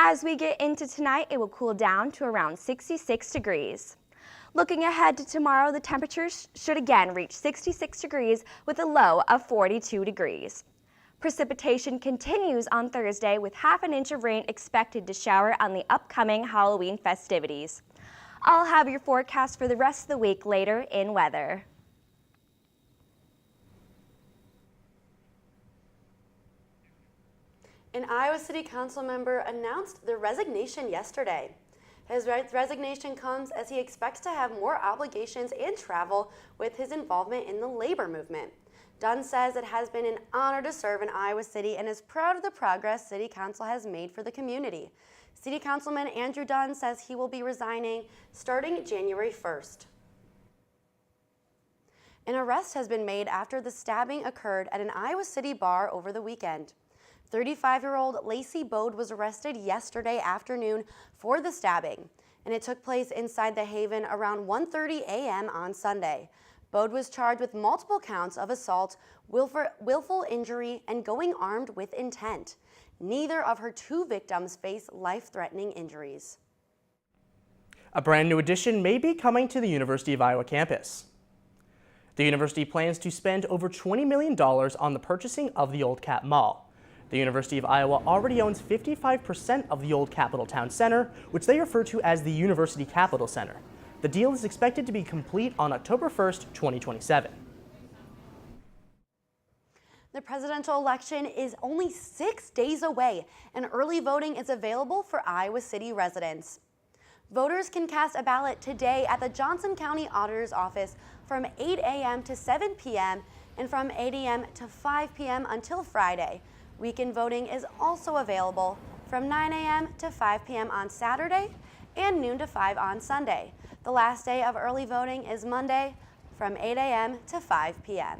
As we get into tonight, it will cool down to around 66 degrees. Looking ahead to tomorrow, the temperatures should again reach 66 degrees with a low of 42 degrees. Precipitation continues on Thursday with half an inch of rain expected to shower on the upcoming Halloween festivities. I'll have your forecast for the rest of the week later in weather. An Iowa City Council member announced their resignation yesterday. His resignation comes as he expects to have more obligations and travel with his involvement in the labor movement. Dunn says it has been an honor to serve in Iowa City and is proud of the progress City Council has made for the community. City Councilman Andrew Dunn says he will be resigning starting January 1st. An arrest has been made after the stabbing occurred at an Iowa City bar over the weekend. 35-year-old Lacey Bode was arrested yesterday afternoon for the stabbing, and it took place inside the Haven around 1:30 a.m. on Sunday. Bode was charged with multiple counts of assault, willful injury, and going armed with intent. Neither of her two victims face life-threatening injuries. A brand new addition may be coming to the University of Iowa campus. The university plans to spend over $20 million on the purchasing of the Old Cap Mall. The University of Iowa already owns 55% of the old Capitol Town Center, which they refer to as the University Capitol Center. The deal is expected to be complete on October 1st, 2027. The presidential election is only 6 days away, and early voting is available for Iowa City residents. Voters can cast a ballot today at the Johnson County Auditor's Office from 8 a.m. to 7 p.m. and from 8 a.m. to 5 p.m. until Friday. Weekend voting is also available from 9 a.m. to 5 p.m. on Saturday and noon to 5 on Sunday. The last day of early voting is Monday from 8 a.m. to 5 p.m.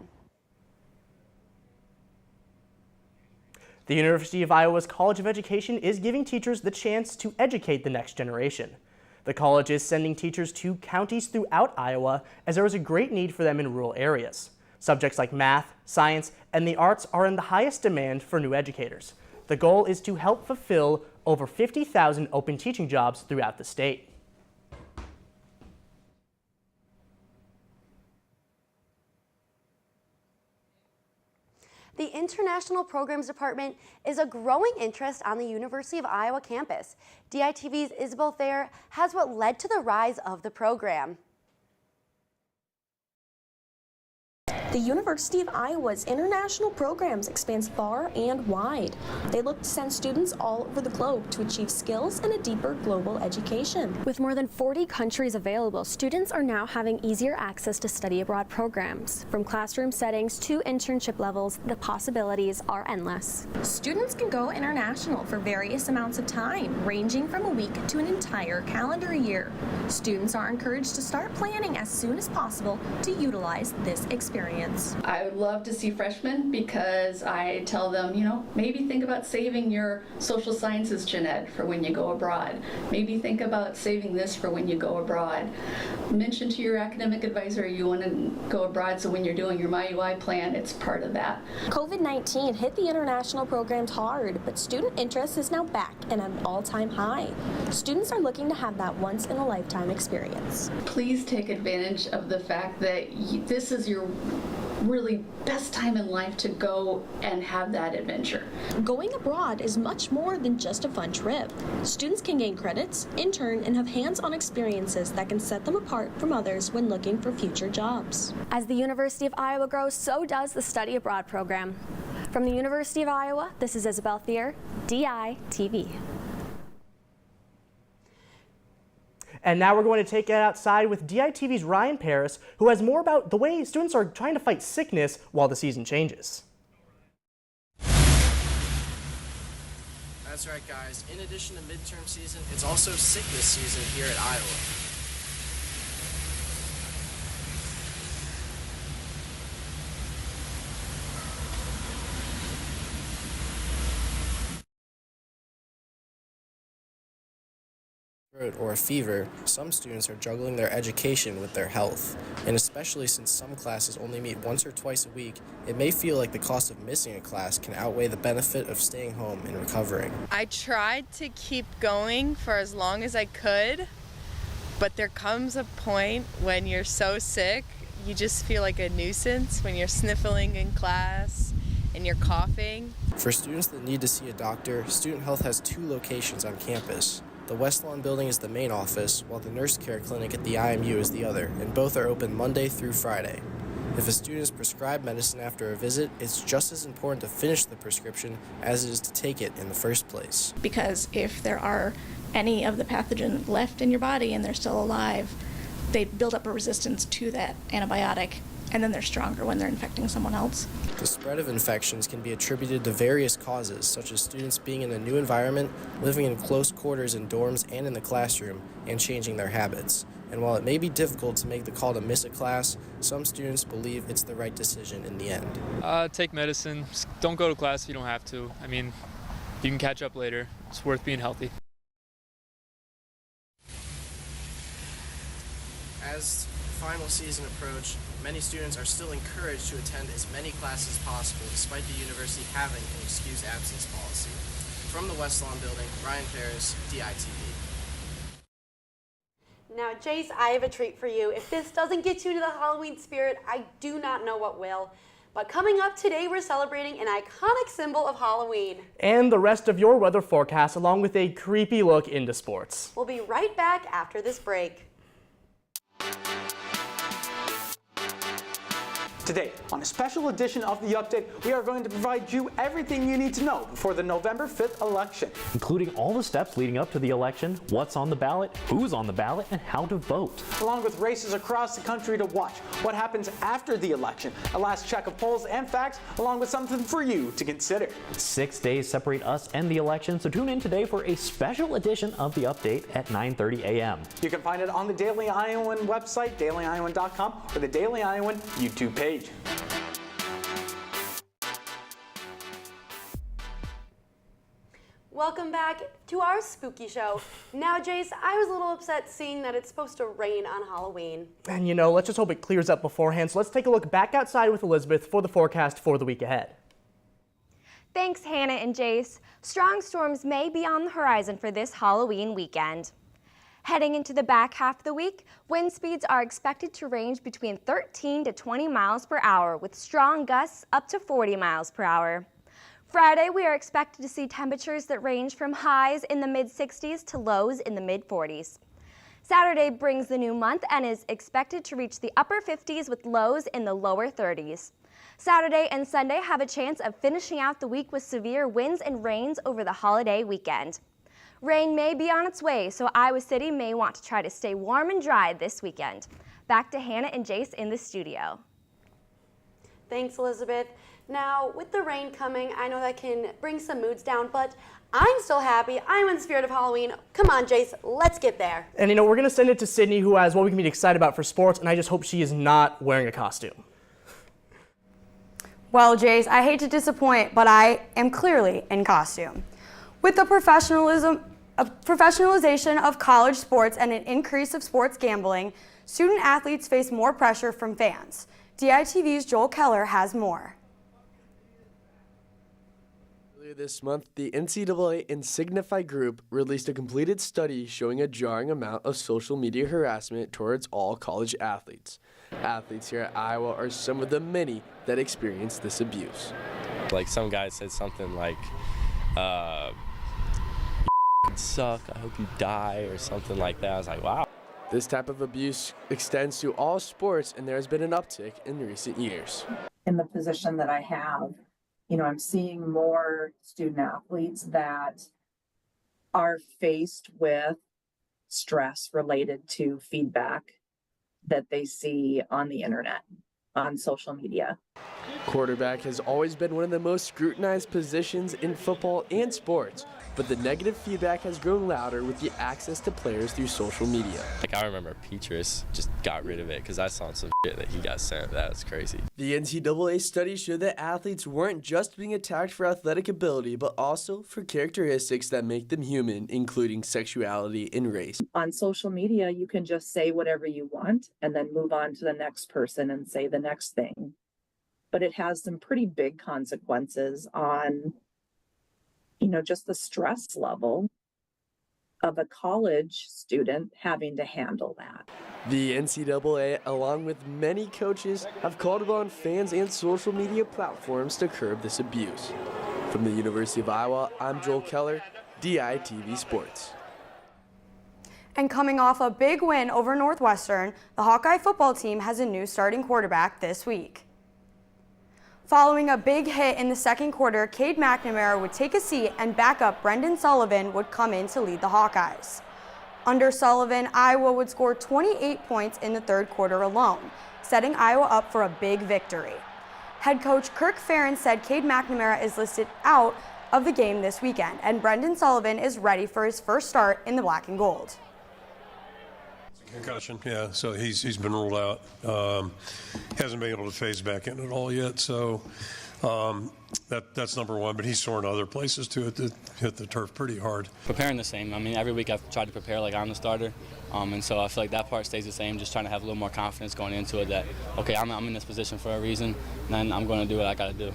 The University of Iowa's College of Education is giving teachers the chance to educate the next generation. The college is sending teachers to counties throughout Iowa as there is a great need for them in rural areas. Subjects like math, science, and the arts are in the highest demand for new educators. The goal is to help fulfill over 50,000 open teaching jobs throughout the state. The International Programs Department is a growing interest on the University of Iowa campus. DITV's Isabel Thayer has what led to the rise of the program. The University of Iowa's international programs expand far and wide. They look to send students all over the globe to achieve skills and a deeper global education. With more than 40 countries available, students are now having easier access to study abroad programs. From classroom settings to internship levels, the possibilities are endless. Students can go international for various amounts of time, ranging from a week to an entire calendar year. Students are encouraged to start planning as soon as possible to utilize this experience. I would love to see freshmen because I tell them, maybe think about saving your social sciences gen ed for when you go abroad. Maybe think about saving this for when you go abroad. Mention to your academic advisor you want to go abroad, so when you're doing your MyUI plan, it's part of that. COVID-19 hit the international programs hard, but student interest is now back and at an all-time high. Students are looking to have that once-in-a-lifetime experience. Please take advantage of the fact that this is your really best time in life to go and have that adventure. Going abroad is much more than just a fun trip. Students can gain credits, intern, and have hands-on experiences that can set them apart from others when looking for future jobs. As the University of Iowa grows, so does the Study Abroad program. From the University of Iowa, this is Isabel Thayer, DITV. And now we're going to take it outside with DITV's Ryan Paris, who has more about the way students are trying to fight sickness while the season changes. That's right, guys. In addition to midterm season, it's also sickness season here at Iowa. or a fever, some students are juggling their education with their health. And especially since some classes only meet once or twice a week, it may feel like the cost of missing a class can outweigh the benefit of staying home and recovering. I tried to keep going for as long as I could, but there comes a point when you're so sick, you just feel like a nuisance when you're sniffling in class and you're coughing. For students that need to see a doctor, Student Health has 2 locations on campus. The West Lawn building is the main office, while the nurse care clinic at the IMU is the other, and both are open Monday through Friday. If a student is prescribed medicine after a visit, it's just as important to finish the prescription as it is to take it in the first place. Because if there are any of the pathogen left in your body and they're still alive, they build up a resistance to that antibiotic, and then they're stronger when they're infecting someone else. The spread of infections can be attributed to various causes, such as students being in a new environment, living in close quarters in dorms and in the classroom, and changing their habits. And while it may be difficult to make the call to miss a class, some students believe it's the right decision in the end. Take medicine. Just don't go to class if you don't have to. I mean, you can catch up later. It's worth being healthy. As final season approach, many students are still encouraged to attend as many classes as possible despite the university having an excused absence policy. From the West Lawn building, Ryan Ferris, DITV. Now, Jace, I have a treat for you. If this doesn't get you into the Halloween spirit, I do not know what will. But coming up today, we're celebrating an iconic symbol of Halloween. And the rest of your weather forecast, along with a creepy look into sports. We'll be right back after this break. Today, on a special edition of The Update, we are going to provide you everything you need to know before the November 5th election. Including all the steps leading up to the election, what's on the ballot, who's on the ballot, and how to vote. Along with races across the country to watch, what happens after the election, a last check of polls and facts, along with something for you to consider. 6 days separate us and the election, so tune in today for a special edition of The Update at 9:30 a.m. You can find it on the Daily Iowan website, dailyiowan.com, or the Daily Iowan YouTube page. Welcome back to our spooky show. Now, Jace, I was a little upset seeing that it's supposed to rain on Halloween. And you know, let's just hope it clears up beforehand. So let's take a look back outside with Elizabeth for the forecast for the week ahead. Thanks, Hannah and Jace. Strong storms may be on the horizon for this Halloween weekend. Heading into the back half of the week, wind speeds are expected to range between 13 to 20 miles per hour with strong gusts up to 40 miles per hour. Friday, we are expected to see temperatures that range from highs in the mid-60s to lows in the mid-40s. Saturday brings the new month and is expected to reach the upper 50s with lows in the lower 30s. Saturday and Sunday have a chance of finishing out the week with severe winds and rains over the holiday weekend. Rain may be on its way, so Iowa City may want to try to stay warm and dry this weekend. Back to Hannah and Jace in the studio. Thanks, Elizabeth. Now, with the rain coming, I know that can bring some moods down, but I'm still happy. I'm in the spirit of Halloween. Come on, Jace, let's get there. And you know, we're going to send it to Sydney, who has what we can be excited about for sports, and I just hope she is not wearing a costume. Well, Jace, I hate to disappoint, but I am clearly in costume. With the professionalization of college sports and an increase of sports gambling, student athletes face more pressure from fans. DITV's Joel Keller has more. Earlier this month, the NCAA and Signify Group released a completed study showing a jarring amount of social media harassment towards all college athletes. Athletes here at Iowa are some of the many that experience this abuse. Like some guy said something like, you suck, I hope you die, or something like that. I was like, wow. This type of abuse extends to all sports, and there has been an uptick in recent years. In the position that I have, I'm seeing more student athletes that are faced with stress related to feedback that they see on the internet, on social media. Quarterback has always been one of the most scrutinized positions in football and sports. but the negative feedback has grown louder with the access to players through social media. Like, I remember Petrus just got rid of it because I saw some shit that he got sent. That was crazy. The NCAA study showed that athletes weren't just being attacked for athletic ability, but also for characteristics that make them human, including sexuality and race. On social media, you can just say whatever you want and then move on to the next person and say the next thing. But it has some pretty big consequences on, just the stress level of a college student having to handle that. The NCAA, along with many coaches, have called upon fans and social media platforms to curb this abuse. From the University of Iowa, I'm Joel Keller, DITV Sports. And coming off a big win over Northwestern, the Hawkeye football team has a new starting quarterback this week. Following a big hit in the second quarter, Cade McNamara would take a seat and backup Brendan Sullivan would come in to lead the Hawkeyes. Under Sullivan, Iowa would score 28 points in the third quarter alone, setting Iowa up for a big victory. Head coach Kirk Ferentz said Cade McNamara is listed out of the game this weekend, and Brendan Sullivan is ready for his first start in the black and gold. Concussion, yeah, so he's been ruled out. Hasn't been able to phase back in at all yet, so that's number one, but he's soaring other places too. Hit the turf pretty hard. Preparing the same. I mean, every week I've tried to prepare like I'm the starter, and so I feel like that part stays the same, just trying to have a little more confidence going into it that, okay, I'm in this position for a reason, and then I'm going to do what I got to do.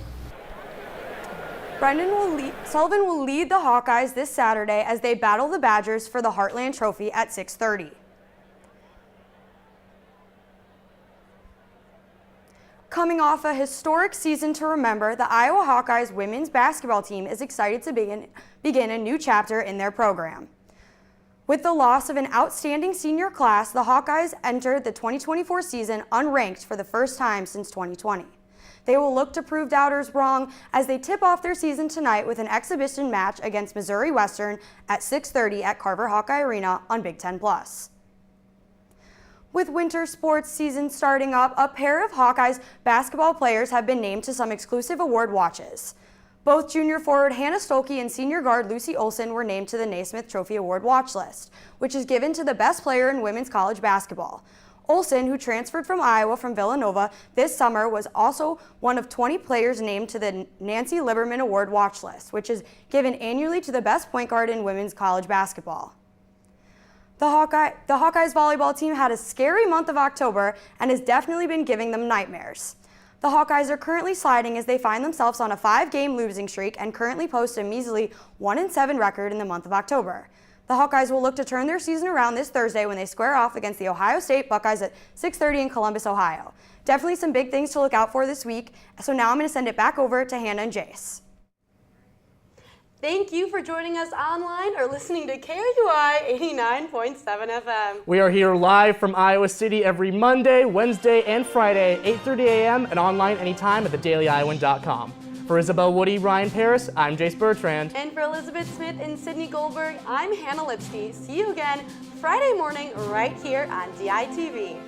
Sullivan will lead the Hawkeyes this Saturday as they battle the Badgers for the Heartland Trophy at 6:30. Coming off a historic season to remember, the Iowa Hawkeyes women's basketball team is excited to begin a new chapter in their program. With the loss of an outstanding senior class, the Hawkeyes entered the 2024 season unranked for the first time since 2020. They will look to prove doubters wrong as they tip off their season tonight with an exhibition match against Missouri Western at 6:30 at Carver Hawkeye Arena on Big Ten Plus. With winter sports season starting up, a pair of Hawkeyes basketball players have been named to some exclusive award watches. Both junior forward Hannah Stolke and senior guard Lucy Olson were named to the Naismith Trophy Award watch list, which is given to the best player in women's college basketball. Olson, who transferred from Iowa from Villanova this summer, was also one of 20 players named to the Nancy Lieberman Award watch list, which is given annually to the best point guard in women's college basketball. The Hawkeyes volleyball team had a scary month of October and has definitely been giving them nightmares. The Hawkeyes are currently sliding as they find themselves on a 5-game losing streak and currently post a measly 1-7 record in the month of October. The Hawkeyes will look to turn their season around this Thursday when they square off against the Ohio State Buckeyes at 6:30 in Columbus, Ohio. Definitely some big things to look out for this week, so now I'm going to send it back over to Hannah and Jace. Thank you for joining us online or listening to KRUI 89.7 FM. We are here live from Iowa City every Monday, Wednesday, and Friday, 8:30 a.m. and online anytime at thedailyiowan.com. For Isabel Woody, Ryan Paris, I'm Jace Bertrand. And for Elizabeth Smith and Sydney Goldberg, I'm Hannah Lipsky. See you again Friday morning right here on DITV.